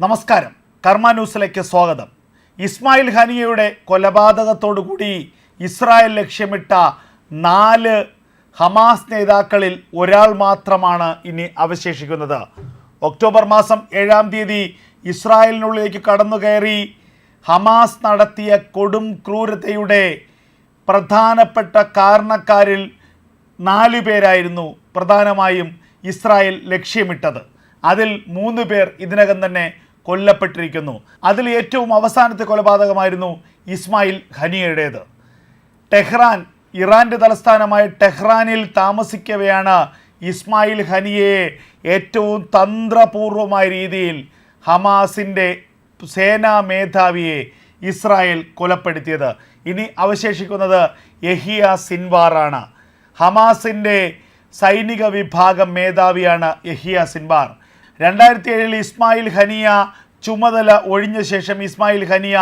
നമസ്കാരം, കർമ്മ ന്യൂസിലേക്ക് സ്വാഗതം. ഇസ്മായിൽ ഹനിയയുടെ കൊലപാതകത്തോടുകൂടി ഇസ്രായേൽ ലക്ഷ്യമിട്ട 4 ഹമാസ് നേതാക്കളിൽ ഒരാൾ മാത്രമാണ് ഇനി അവശേഷിക്കുന്നത്. ഒക്ടോബർ മാസം 7-ാം തീയതി ഇസ്രായേലിനുള്ളിലേക്ക് കടന്നുകയറി ഹമാസ് നടത്തിയ കൊടും ക്രൂരതയുടെ പ്രധാനപ്പെട്ട കാരണക്കാരിൽ 4 പേരായിരുന്നു പ്രധാനമായും ഇസ്രായേൽ ലക്ഷ്യമിട്ടത്. അതിൽ 3 പേർ ഇതിനകം തന്നെ കൊല്ലപ്പെട്ടിരിക്കുന്നു. അതിൽ ഏറ്റവും അവസാനത്തെ കൊലപാതകമായിരുന്നു ഇസ്മായിൽ ഹനിയയുടേത്. ടെഹ്റാൻ, ഇറാൻ്റെ തലസ്ഥാനമായ ടെഹ്റാനിൽ താമസിക്കവെയാണ് ഇസ്മായിൽ ഹനിയയെ ഏറ്റവും തന്ത്രപൂർവമായ രീതിയിൽ ഹമാസിൻ്റെ സേനാ മേധാവിയെ ഇസ്രായേൽ കൊലപ്പെടുത്തിയത്. ഇനി അവശേഷിക്കുന്നത് യഹിയ സിൻവാറാണ്. ഹമാസിൻ്റെ സൈനിക വിഭാഗം മേധാവിയാണ് യഹിയ സിൻവാർ. 2007 ഇസ്മായിൽ ഹനിയ ചുമതല ഒഴിഞ്ഞ ശേഷം ഇസ്മായിൽ ഹനിയ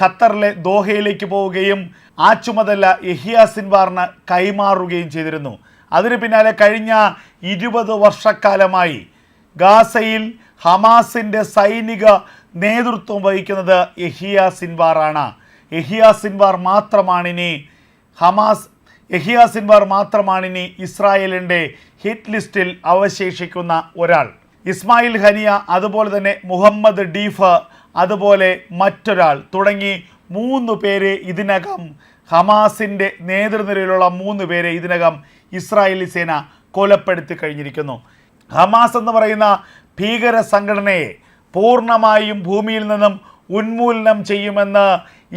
ഖത്തറിലെ ദോഹയിലേക്ക് പോവുകയും ആ ചുമതല യഹിയ സിൻവാറിന് കൈമാറുകയും ചെയ്തിരുന്നു. അതിന് പിന്നാലെ കഴിഞ്ഞ 20 വർഷക്കാലമായി ഗാസയിൽ ഹമാസിൻ്റെ സൈനിക നേതൃത്വം വഹിക്കുന്നത് യഹിയ സിൻവാറാണ്. യഹിയ സിൻവാർ മാത്രമാണിനി ഇസ്രായേലിൻ്റെ ഹിറ്റ് ലിസ്റ്റിൽ അവശേഷിക്കുന്ന ഒരാൾ. ഇസ്മായിൽ ഹനിയ, അതുപോലെ തന്നെ മുഹമ്മദ് ഡീഫ്, അതുപോലെ മറ്റൊരാൾ തുടങ്ങി 3 പേര് ഇതിനകം ഹമാസിൻ്റെ നേതൃനിരയിലുള്ള 3 പേരെ ഇതിനകം ഇസ്രായേലി സേന കൊലപ്പെടുത്തി കഴിഞ്ഞിരിക്കുന്നു. ഹമാസ് എന്ന് പറയുന്ന ഭീകര സംഘടനയെ പൂർണ്ണമായും ഭൂമിയിൽ നിന്നും ഉന്മൂലനം ചെയ്യുമെന്ന്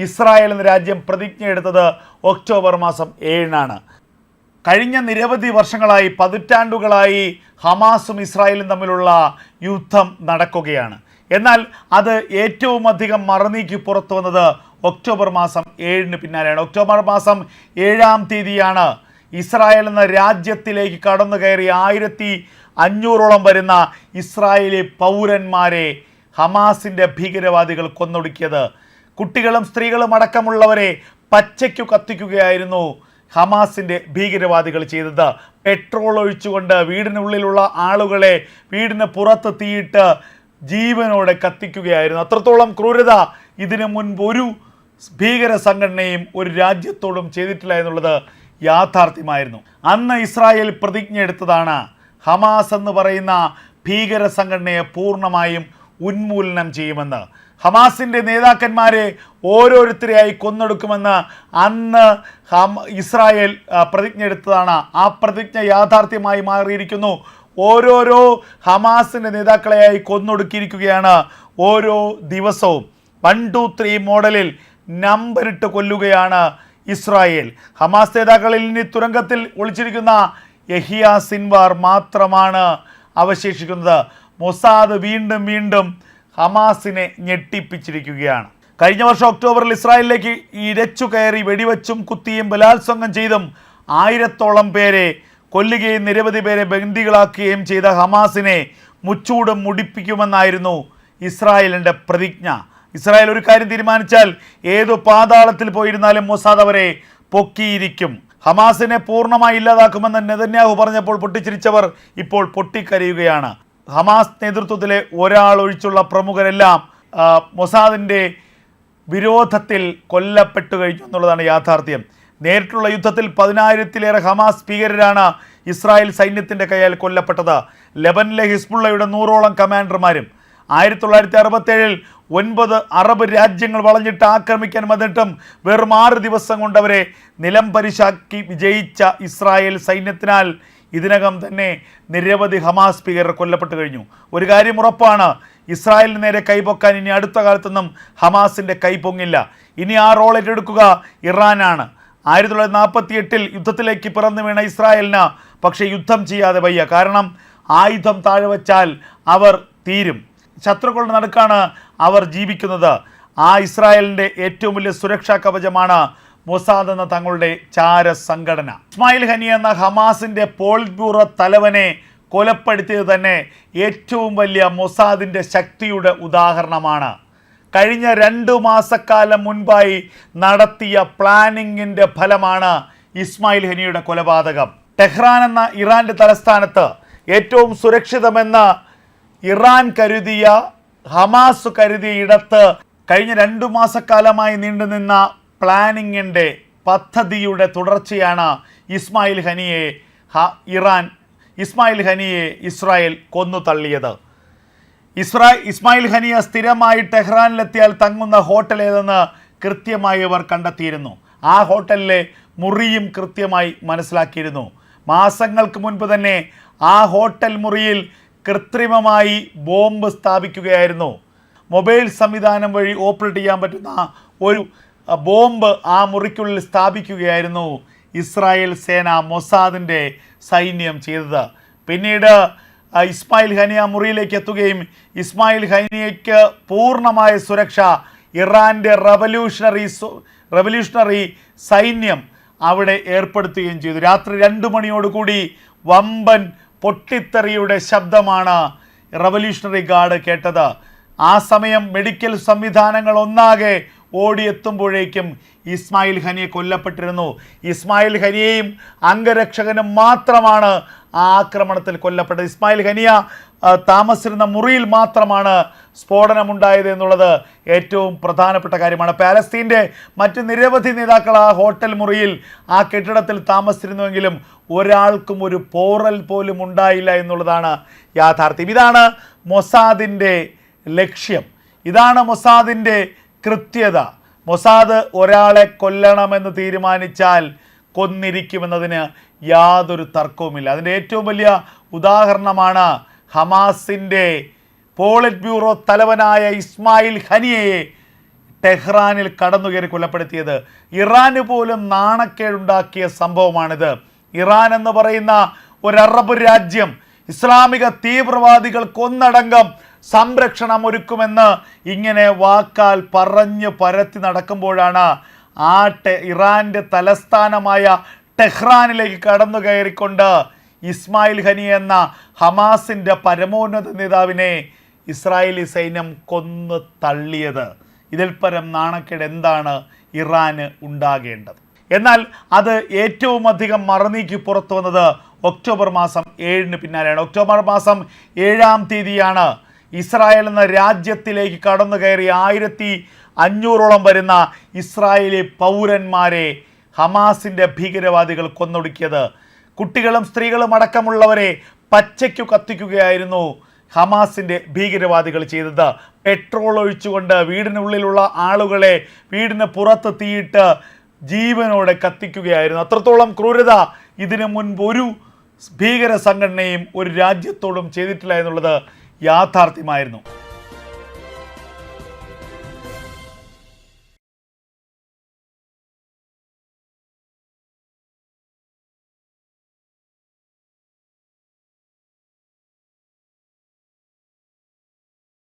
ഇസ്രായേൽ എന്ന രാജ്യം പ്രതിജ്ഞയെടുത്തത് ഒക്ടോബർ മാസം 7-നാണ്. കഴിഞ്ഞ നിരവധി വർഷങ്ങളായി, പതിറ്റാണ്ടുകളായി ഹമാസും ഇസ്രായേലും തമ്മിലുള്ള യുദ്ധം നടക്കുകയാണ്. എന്നാൽ അത് ഏറ്റവും അധികം മറനീക്കി പുറത്തു വന്നത് ഒക്ടോബർ മാസം 7-ന് പിന്നാലെയാണ്. ഒക്ടോബർ മാസം 7-ാം തീയതിയാണ് ഇസ്രായേൽ എന്ന രാജ്യത്തിലേക്ക് കടന്നു കയറി 1500ഓളം വരുന്ന ഇസ്രായേലി പൗരന്മാരെ ഹമാസിൻ്റെ ഭീകരവാദികൾ കൊന്നൊടുക്കിയത്. കുട്ടികളും സ്ത്രീകളും അടക്കമുള്ളവരെ പച്ചയ്ക്കു കത്തിക്കുകയായിരുന്നു ഹമാസിൻ്റെ ഭീകരവാദികൾ ചെയ്തത്. പെട്രോൾ ഒഴിച്ചുകൊണ്ട് വീടിനുള്ളിലുള്ള ആളുകളെ വീടിന് പുറത്ത് തീയിട്ട് ജീവനോടെ കത്തിക്കുകയായിരുന്നു. അത്രത്തോളം ക്രൂരത ഇതിനു മുൻപ് ഒരു ഭീകര സംഘടനയും ഒരു രാജ്യത്തോടും ചെയ്തിട്ടില്ല എന്നുള്ളത് യാഥാർത്ഥ്യമായിരുന്നു. അന്ന് ഇസ്രായേൽ പ്രതിജ്ഞ എടുത്തതാണ് ഹമാസ് എന്ന് പറയുന്ന ഭീകര സംഘടനയെ പൂർണ്ണമായും ഉന്മൂലനം ചെയ്യുമെന്ന്. ഹമാസിൻ്റെ നേതാക്കന്മാരെ ഓരോരുത്തരെയായി കൊന്നൊടുക്കുമെന്ന് അന്ന് ഇസ്രായേൽ പ്രതിജ്ഞ എടുത്തതാണ്. ആ പ്രതിജ്ഞ യാഥാർത്ഥ്യമായി മാറിയിരിക്കുന്നു. ഓരോരോ ഹമാസിൻ്റെ നേതാക്കളെയായി കൊന്നൊടുക്കിയിരിക്കുകയാണ്. ഓരോ ദിവസവും 1, 2, 3 മോഡലിൽ നമ്പറിട്ട് കൊല്ലുകയാണ് ഇസ്രായേൽ. ഹമാസ് നേതാക്കളിൽ ഇനി തുരങ്കത്തിൽ ഒളിച്ചിരിക്കുന്ന യഹിയ സിൻവാർ മാത്രമാണ് അവശേഷിക്കുന്നത്. മൊസാദ് വീണ്ടും ഹമാസിനെ ഞെട്ടിപ്പിച്ചിരിക്കുകയാണ്. കഴിഞ്ഞ വർഷം ഒക്ടോബറിൽ ഇസ്രായേലിലേക്ക് ഇരച്ചു കയറി വെടിവെച്ചും കുത്തിയും ബലാത്സംഗം ചെയ്തും 1000ഓളം പേരെ കൊല്ലുകയും നിരവധി പേരെ ബന്ദികളാക്കുകയും ചെയ്ത ഹമാസിനെ മുച്ചൂടും മുടിപ്പിക്കുമെന്നായിരുന്നു ഇസ്രായേലിൻ്റെ പ്രതിജ്ഞ. ഇസ്രായേൽ ഒരു കാര്യം തീരുമാനിച്ചാൽ ഏതു പാതാളത്തിൽ പോയിരുന്നാലും മൊസാദ് അവരെ പൊക്കിയിരിക്കും. ഹമാസിനെ പൂർണ്ണമായി ഇല്ലാതാക്കുമെന്ന് നെതന്യാഹു പറഞ്ഞപ്പോൾ പൊട്ടിച്ചിരിച്ചവർ ഇപ്പോൾ പൊട്ടിക്കരയുകയാണ്. ഹമാസ് നേതൃത്വത്തിലെ ഒരാൾ ഒഴിച്ചുള്ള പ്രമുഖരെല്ലാം മൊസാദിൻ്റെ വിരോധത്തിൽ കൊല്ലപ്പെട്ടു കഴിഞ്ഞു എന്നുള്ളതാണ് യാഥാർത്ഥ്യം. നേരിട്ടുള്ള യുദ്ധത്തിൽ 10,000-ലേറെ ഹമാസ് ഭീകരരാണ് ഇസ്രായേൽ സൈന്യത്തിൻ്റെ കയ്യാൽ കൊല്ലപ്പെട്ടത്. ലെബനിലെ ഹിസ്ബുള്ളയുടെ 100ഓളം കമാൻഡർമാരും 1967-ൽ 9 അറബ് രാജ്യങ്ങൾ വളഞ്ഞിട്ട് ആക്രമിക്കാൻ വന്നിട്ടും വെറും 6 ദിവസം കൊണ്ടവരെ നിലം പരിശാക്കി വിജയിച്ച ഇസ്രായേൽ സൈന്യത്തിനാൽ ഇതിനകം തന്നെ നിരവധി ഹമാസ് ഭീകരർ കൊല്ലപ്പെട്ടു കഴിഞ്ഞു. ഒരു കാര്യം ഉറപ്പാണ്, ഇസ്രായേലിന് നേരെ കൈപൊക്കാൻ ഇനി അടുത്ത കാലത്തൊന്നും ഹമാസിൻ്റെ കൈ പൊങ്ങില്ല. ഇനി ആ റോൾ ഏറ്റെടുക്കുക ഇറാനാണ്. 1948-ൽ യുദ്ധത്തിലേക്ക് പിറന്നു വീണ ഇസ്രായേലിന് പക്ഷേ യുദ്ധം ചെയ്യാതെ വയ്യ. കാരണം ആയുധം താഴെ വച്ചാൽ അവർ തീരും. ശത്രുക്കളുടെ നടുക്കാണ് അവർ ജീവിക്കുന്നത്. ആ ഇസ്രായേലിൻ്റെ ഏറ്റവും വലിയ സുരക്ഷാ കവചമാണ് മൊസാദ് എന്ന തങ്ങളുടെ ചാര സംഘടന. ഇസ്മായിൽ ഹനിയ എന്ന ഹമാസിൻ്റെ പോളിറ്റ് ബ്യൂറോ തലവനെ കൊലപ്പെടുത്തിയത് തന്നെ ഏറ്റവും വലിയ മൊസാദിൻ്റെ ശക്തിയുടെ ഉദാഹരണമാണ്. കഴിഞ്ഞ 2 മാസക്കാലം മുൻപായി നടത്തിയ പ്ലാനിങ്ങിൻ്റെ ഫലമാണ് ഇസ്മായിൽ ഹനിയയുടെ കൊലപാതകം. ടെഹ്റാൻ എന്ന ഇറാൻ്റെ തലസ്ഥാനത്ത് ഏറ്റവും സുരക്ഷിതമെന്ന് ഇറാൻ കരുതിയ ഹമാസ് കരുതിയ ഇടത്ത് കഴിഞ്ഞ 2 മാസക്കാലമായി നീണ്ടുനിന്ന പ്ലാനിങ്ങിൻ്റെ പദ്ധതിയുടെ തുടർച്ചയാണ് ഇസ്മായിൽ ഹനിയെ ഇസ്രായേൽ കൊന്നു തള്ളിയത്. ഇസ്മായിൽ ഹനിയ സ്ഥിരമായി ടെഹ്റാനിലെത്തിയാൽ തങ്ങുന്ന ഹോട്ടൽ ഏതെന്ന് കൃത്യമായി അവർ കണ്ടെത്തിയിരുന്നു. ആ ഹോട്ടലിലെ മുറിയും കൃത്യമായി മനസ്സിലാക്കിയിരുന്നു. മാസങ്ങൾക്ക് മുൻപ് തന്നെ ആ ഹോട്ടൽ മുറിയിൽ കൃത്രിമമായി ബോംബ് സ്ഥാപിക്കുകയായിരുന്നു. മൊബൈൽ സംവിധാനം വഴി ഓപ്പറേറ്റ് ചെയ്യാൻ പറ്റുന്ന ഒരു ബോംബ് ആ മുറിക്കുള്ളിൽ സ്ഥാപിക്കുകയായിരുന്നു ഇസ്രായേൽ സേന, മൊസാദിൻ്റെ സൈന്യം ചെയ്തത്. പിന്നീട് ഇസ്മായിൽ ഹനിയ മുറിയിലേക്ക് എത്തുകയും ഇസ്മായിൽ ഹനിയയ്ക്ക് പൂർണ്ണമായ സുരക്ഷ ഇറാൻ്റെ റവല്യൂഷണറി സൈന്യം അവിടെ ഏർപ്പെടുത്തുകയും ചെയ്തു. രാത്രി 2 മണിയോടുകൂടി വമ്പൻ പൊട്ടിത്തെറിയുടെ ശബ്ദമാണ് റവല്യൂഷണറി ഗാർഡ് കേട്ടത്. ആ സമയം മെഡിക്കൽ സംവിധാനങ്ങൾ ഒന്നാകെ ഓടിയെത്തുമ്പോഴേക്കും ഇസ്മായിൽ ഹനിയ കൊല്ലപ്പെട്ടിരുന്നു. ഇസ്മായിൽ ഹനിയയും അംഗരക്ഷകനും മാത്രമാണ് ആ ആക്രമണത്തിൽ കൊല്ലപ്പെട്ടത്. ഇസ്മായിൽ ഹനിയ താമസിച്ചിരുന്ന മുറിയിൽ മാത്രമാണ് സ്ഫോടനമുണ്ടായത് എന്നുള്ളത് ഏറ്റവും പ്രധാനപ്പെട്ട കാര്യമാണ്. പാലസ്തീൻ്റെ മറ്റ് നിരവധി നേതാക്കൾ ആ ഹോട്ടൽ മുറിയിൽ, ആ കെട്ടിടത്തിൽ താമസിച്ചിരുന്നുവെങ്കിലും ഒരാൾക്കും ഒരു പോറൽ പോലും ഉണ്ടായില്ല എന്നുള്ളതാണ് യാഥാർത്ഥ്യം. ഇതാണ് മൊസാദിൻ്റെ ലക്ഷ്യം, ഇതാണ് മൊസാദിൻ്റെ കൃത്യത. മൊസാദ് ഒരാളെ കൊല്ലണമെന്ന് തീരുമാനിച്ചാൽ കൊന്നിരിക്കുമെന്നതിന് യാതൊരു തർക്കവുമില്ല. അതിൻ്റെ ഏറ്റവും വലിയ ഉദാഹരണമാണ് ഹമാസിൻ്റെ പോളിറ്റ് ബ്യൂറോ തലവനായ ഇസ്മായിൽ ഹനിയയെ ടെഹ്റാനിൽ കടന്നുകയറി കൊലപ്പെടുത്തിയത്. ഇറാന് പോലും നാണക്കേടുണ്ടാക്കിയ സംഭവമാണിത്. ഇറാൻ എന്ന് പറയുന്ന ഒരു അറബ് രാജ്യം ഇസ്ലാമിക തീവ്രവാദികൾക്കൊന്നടങ്കം സംരക്ഷണം ഒരുക്കുമെന്ന് ഇങ്ങനെ വാക്കാൽ പറഞ്ഞ് പരത്തി നടക്കുമ്പോഴാണ് ഇറാൻ്റെ തലസ്ഥാനമായ ടെഹ്റാനിലേക്ക് കടന്നു കയറിക്കൊണ്ട് ഇസ്മായിൽ ഹനിയ എന്ന ഹമാസിൻ്റെ പരമോന്നത നേതാവിനെ ഇസ്രായേലി സൈന്യം കൊന്നു തള്ളിയത്. ഇതിൽ പരം നാണക്കേട് എന്താണ് ഇറാന് ഉണ്ടാകേണ്ടത്? എന്നാൽ അത് ഏറ്റവും അധികം മറനീക്കി പുറത്തു വന്നത് ഒക്ടോബർ മാസം 7-ന് പിന്നാലെയാണ്. ഒക്ടോബർ മാസം 7-ാം തീയതിയാണ് ഇസ്രായേൽ എന്ന രാജ്യത്തിലേക്ക് കടന്നു കയറി 1500ഓളം വരുന്ന ഇസ്രായേലി പൗരന്മാരെ ഹമാസിൻ്റെ ഭീകരവാദികൾ കൊന്നൊടുക്കിയത്. കുട്ടികളും സ്ത്രീകളും അടക്കമുള്ളവരെ പച്ചയ്ക്കു കത്തിക്കുകയായിരുന്നു ഹമാസിൻ്റെ ഭീകരവാദികൾ ചെയ്തത്. പെട്രോൾ ഒഴിച്ചുകൊണ്ട് വീടിനുള്ളിലുള്ള ആളുകളെ വീടിന് പുറത്ത് തീയിട്ട് ജീവനോടെ കത്തിക്കുകയായിരുന്നു. അത്രത്തോളം ക്രൂരത ഇതിനു മുൻപ് ഒരു ഭീകര സംഘടനയും ഒരു രാജ്യത്തോടും ചെയ്തിട്ടില്ല എന്നുള്ളത് യാഥാർത്ഥ്യമായിരുന്നു.